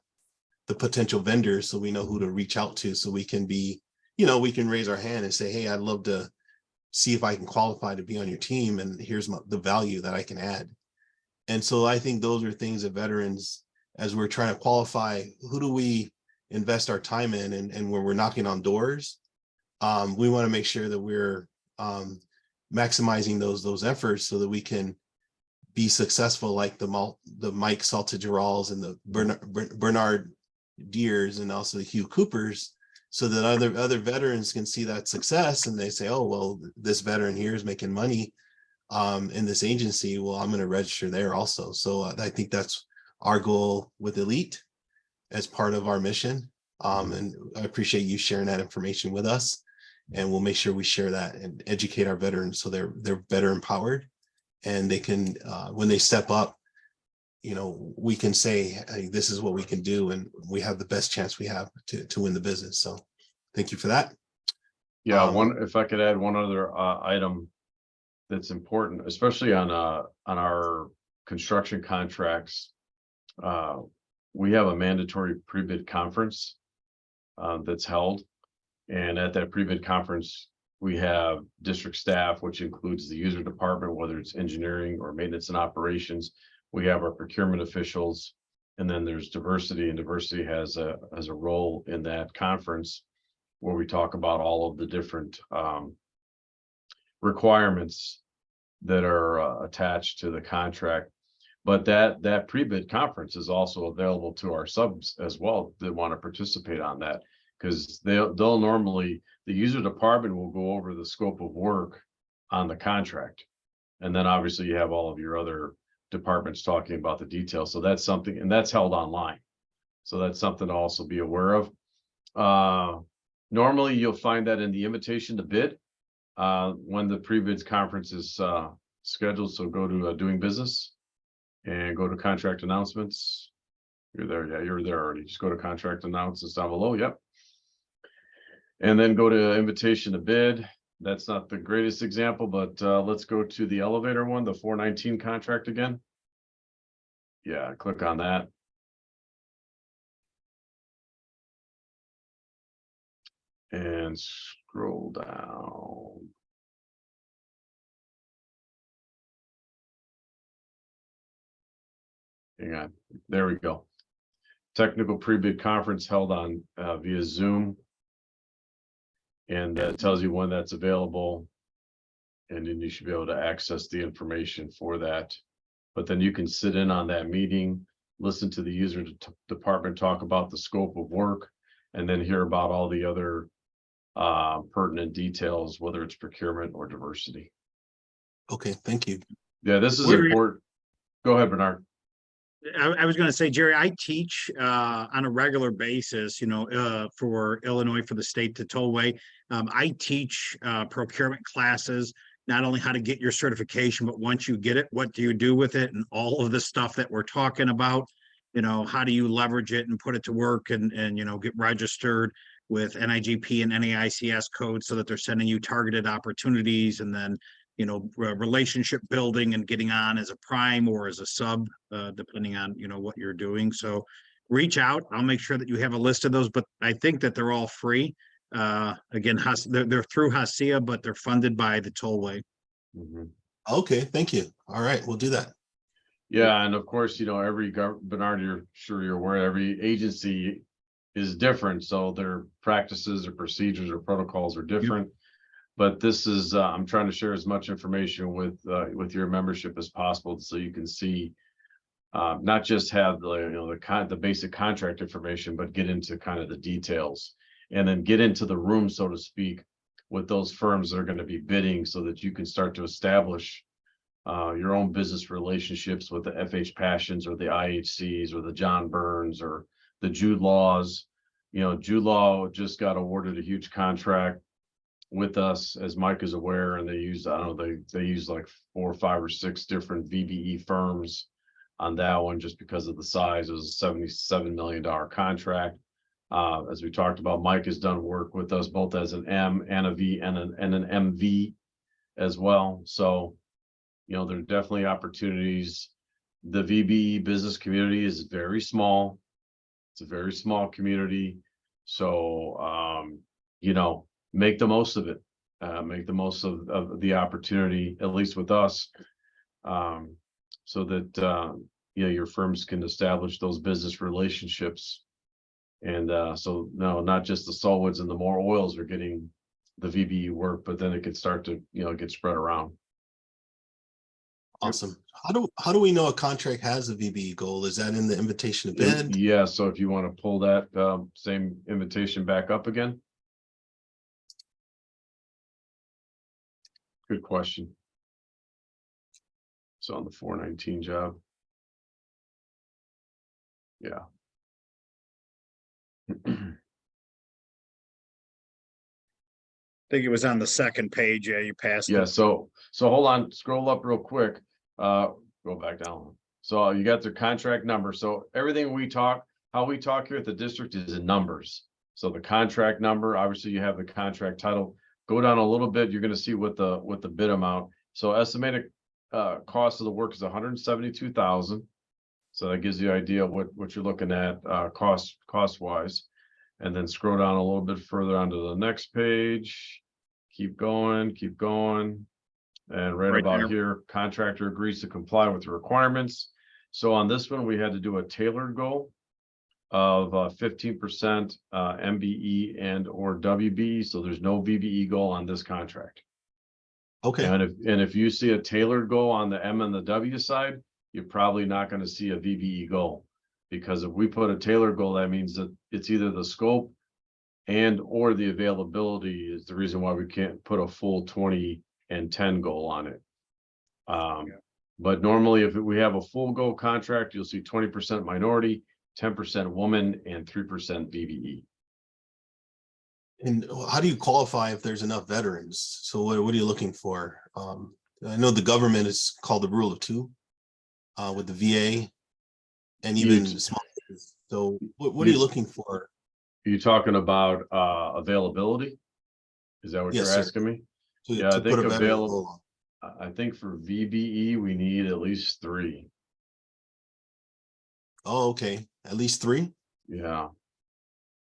potential vendors so we know who to reach out to, so we can be we can raise our hand and say, hey, I'd love to see if I can qualify to be on your team, and here's the value that I can add. And so I think those are things that veterans, as we're trying to qualify, who do we invest our time in, and when we're knocking on doors, we want to make sure that we're maximizing those efforts so that we can be successful, like the Mike Saltagerals and the Bernard Deers and also the Hugh Coopers, so that other veterans can see that success and they say, oh, well, this veteran here is making money in this agency. Well, I'm going to register there also. So I think that's our goal with Elite as part of our mission. And I appreciate you sharing that information with us, and we'll make sure we share that and educate our veterans so they're better empowered, and they can, when they step up, we can say, hey, this is what we can do, and we have the best chance we have to win the business. So thank you for that. Yeah, if I could add one other item that's important, especially on our construction contracts, we have a mandatory pre-bid conference that's held, and at that pre-bid conference we have district staff, which includes the user department, whether it's engineering or maintenance and operations. We have our procurement officials, and then there's diversity, and diversity has a role in that conference where we talk about all of the different requirements that are attached to the contract. But that pre-bid conference is also available to our subs as well that want to participate on that, because they'll normally, the user department will go over the scope of work on the contract, and then obviously you have all of your other departments talking about the details. So that's something, and that's held online, so that's something to also be aware of. Normally you'll find that in the invitation to bid when the pre-bids conference is scheduled. So go to doing business and go to contract announcements. You're there. Yeah, you're there already. Just go to contract announcements down below. Yep. And then go to invitation to bid. That's not the greatest example, but let's go to the elevator one, the 419 contract again. Yeah, click on that. And scroll down. Hang on, there we go. Technical pre-bid conference held on via Zoom. And that tells you when that's available. And then you should be able to access the information for that. But then you can sit in on that meeting, listen to the user department talk about the scope of work, and then hear about all the other pertinent details, whether it's procurement or diversity. Okay, thank you. Yeah, this is important. Go ahead, Bernard. I was going to say, Jerry, I teach on a regular basis, for Illinois, for the state to tollway. I teach procurement classes, not only how to get your certification, but once you get it, what do you do with it? And all of the stuff that we're talking about, how do you leverage it and put it to work and get registered with NIGP and NAICS codes so that they're sending you targeted opportunities, and then relationship building and getting on as a prime or as a sub, depending on, what you're doing. So reach out. I'll make sure that you have a list of those, but I think that they're all free. Again, they're through HACIA, but they're funded by the tollway. Mm-hmm. Okay, thank you. All right, we'll do that. Yeah, and of course, every Bernard, you're aware, every agency is different. So their practices or procedures or protocols are different. Yep. But this is, I'm trying to share as much information with your membership as possible, so you can see, not just have the basic contract information, but get into kind of the details, and then get into the room, so to speak, with those firms that are going to be bidding, so that you can start to establish your own business relationships with the FH Passions or the IHCs or the John Burns or the Jude Laws. Jude Law just got awarded a huge contract with us, as Mike is aware, and they use, they use like 4, 5, or 6 different VBE firms on that one, just because of the size. It was a $77 million contract. As we talked about, Mike has done work with us both as an M and a V and an MV as well. So, there are definitely opportunities. The VBE business community is very small. It's a very small community. So, make the most of it. Make the most of the opportunity, at least with us. So that, your firms can establish those business relationships. And so no, not just the Saltwoods and the more oils are getting the VBE work, but then it could start to, get spread around. Awesome. How do we know a contract has a VBE goal? Is that in the invitation to bid? Yeah, so if you want to pull that same invitation back up again. Good question. So on the 419 job. Yeah. I think it was on the second page. Yeah, you passed Yeah, it. so hold on, scroll up real quick. Go back down. So you got the contract number. So everything how we talk here at the district is in numbers. So the contract number, obviously you have the contract title. Go down a little bit, you're gonna see what the bid amount. So estimated cost of the work is $172,000. So that gives you an idea of what you're looking at cost wise. And then scroll down a little bit further onto the next page. Keep going. And right about there. here, contractor agrees to comply with the requirements. So on this one, we had to do a tailored goal of 15% MBE and or WBE. So there's no VBE goal on this contract. Okay. And if you see a tailored goal on the M and the W side, you're probably not going to see a VBE goal, because if we put a tailored goal, that means that it's either the scope and or the availability is the reason why we can't put a full 20 and 10 goal on it. But normally if we have a full goal contract, you'll see 20% minority, 10% woman, and 3% VBE. And how do you qualify if there's enough veterans? So what are you looking for? I know the government is called the rule of two with the VA and even small. So what are you looking for? Are you talking about availability? Is that what Yes, you're sir. asking me? To I think put a veteran available. goal on. I think for VBE we need at least 3. Oh, okay. At least 3. Yeah.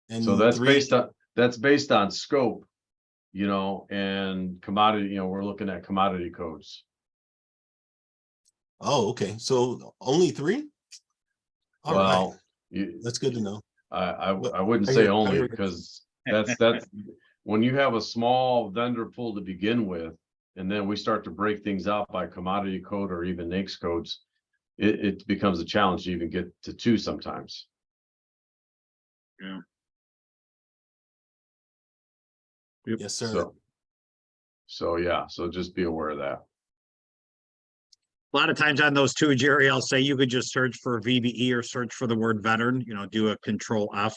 And So that's 3 based on scope, and commodity. We're looking at commodity codes. Oh, okay. So only 3. All right. That's good to know. I wouldn't say only, because that's when you have a small vendor pool to begin with, and then we start to break things out by commodity code or even NAICS codes, it becomes a challenge to even get to 2 sometimes. Yeah. Yes, sir. So just be aware of that. A lot of times on those 2, Jerry, I'll say you could just search for VBE or search for the word veteran, do a Control F.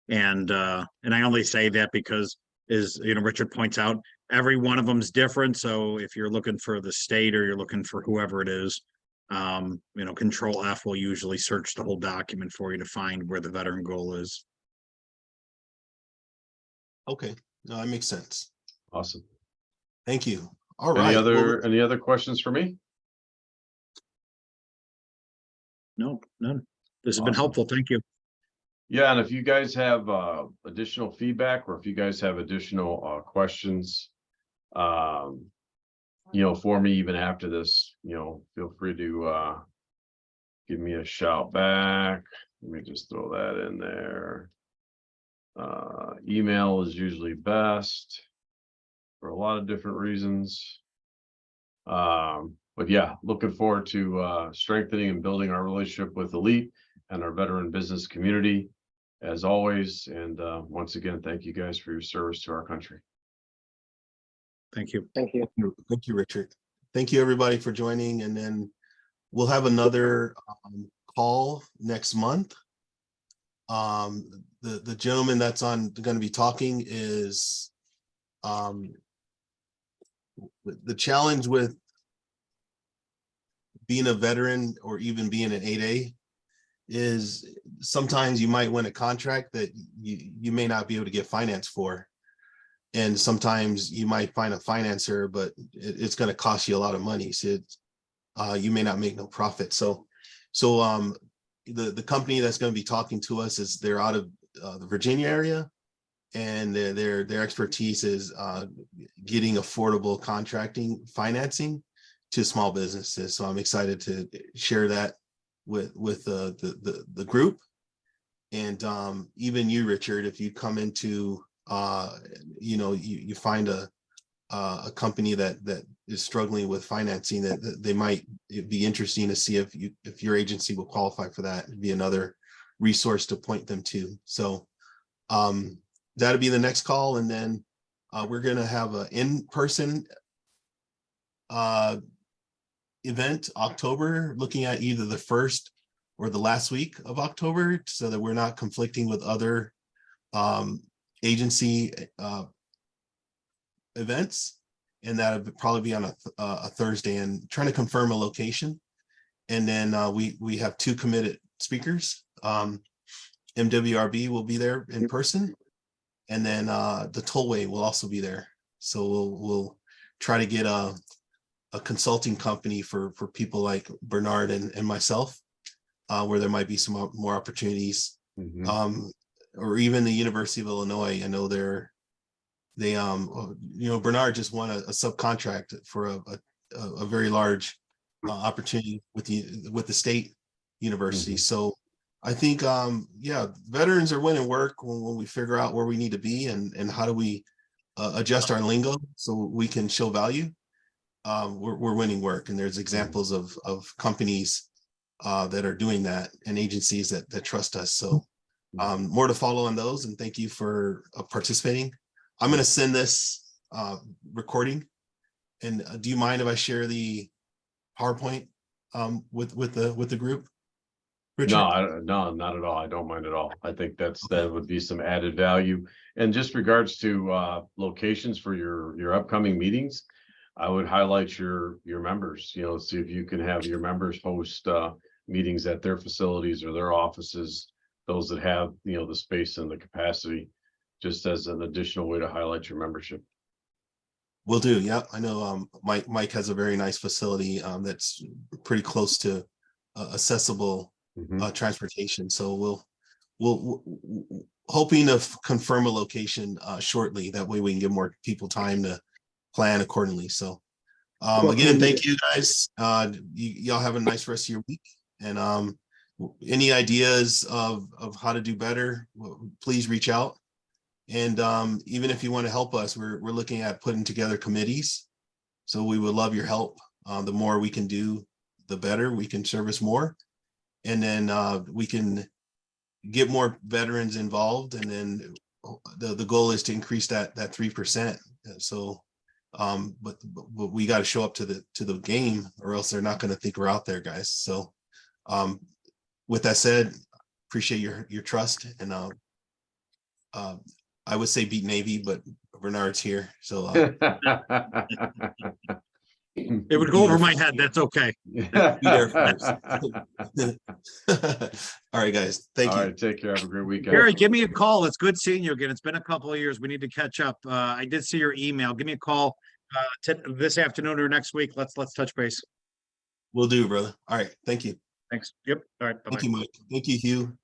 And I only say that because, as Richard points out, every one of them's different. So if you're looking for the state or you're looking for whoever it is, Control F will usually search the whole document for you to find where the veteran goal is. Okay. No, that makes sense. Awesome. Thank you. All right. Any other questions for me? No, none. This has been Awesome. helpful. Thank you. Yeah, and if you guys have additional feedback, or if you guys have additional questions, for me, even after this, feel free to give me a shout back. Let me just throw that in there. Email is usually best for a lot of different reasons. But yeah, looking forward to strengthening and building our relationship with Elite and our veteran business community, as always. And once again, thank you guys for your service to our country. Thank you. Thank you. Thank you, Richard. Thank you, everybody, for joining. And then we'll have another call next month. The gentleman that's going to be talking is the challenge with being a veteran or even being an 8A is sometimes you might win a contract that you may not be able to get finance for. And sometimes you might find a financer, but it's going to cost you a lot of money. So you may not make no profit. So the company that's going to be talking to us they're out of the Virginia area. and their expertise is getting affordable contracting financing to small businesses. So I'm excited to share that with the group. And even you, Richard, if you come into you find a company that is struggling with financing, that they might, it'd be interesting to see if your agency will qualify for that. It'd be another resource to point them to. So that'll be the next call. And then we're going to have an in-person event October, looking at either the first or the last week of October, so that we're not conflicting with other agency events. And that would probably be on a Thursday, and trying to confirm a location. And then we have 2 committed speakers. MWRD will be there in person, and then the tollway will also be there. So we'll try to get a consulting company for people like Bernard and myself, where there might be some more opportunities. Or even the University of Illinois. I know Bernard just won a subcontract for a very large opportunity with the state university. So I think veterans are winning work when we figure out where we need to be and how do we adjust our lingo so we can show value. We're winning work, and there's examples of companies that are doing that, and agencies that trust us. So more to follow on those, and thank you for participating. I'm going to send this recording, and do you mind if I share the PowerPoint with the group? Richard? No, not at all. I don't mind at all. I think that would be some added value. And just regards to locations for your upcoming meetings, I would highlight your members. See if you can have your members host meetings at their facilities or their offices, those that have the space and the capacity, just as an additional way to highlight your membership. Will do. Yeah, I know Mike has a very nice facility that's pretty close to accessible transportation. So we'll hoping to confirm a location shortly. That way we can give more people time to plan accordingly. So again, thank you guys. Y'all have a nice rest of your week. And any ideas of how to do better, please reach out. And even if you want to help us, we're looking at putting together committees. So we would love your help. The more we can do, the better. We can service more. And then we can get more veterans involved. And then the goal is to increase that 3%. So but we got to show up to the game, or else they're not going to think we're out there, guys. So with that said, appreciate your trust. And I would say beat Navy, but Bernard's here, so It would go over my head. That's okay. be there first. All right, guys. Thank you. All right, take care. Have a great weekend. Gary, give me a call. It's good seeing you again. It's been a couple of years. We need to catch up. I did see your email. Give me a call this afternoon or next week. Let's touch base. Will do, brother. All right. Thank you. Thanks. Yep. All right. Bye-bye. Thank you, Mike. Thank you, Hugh.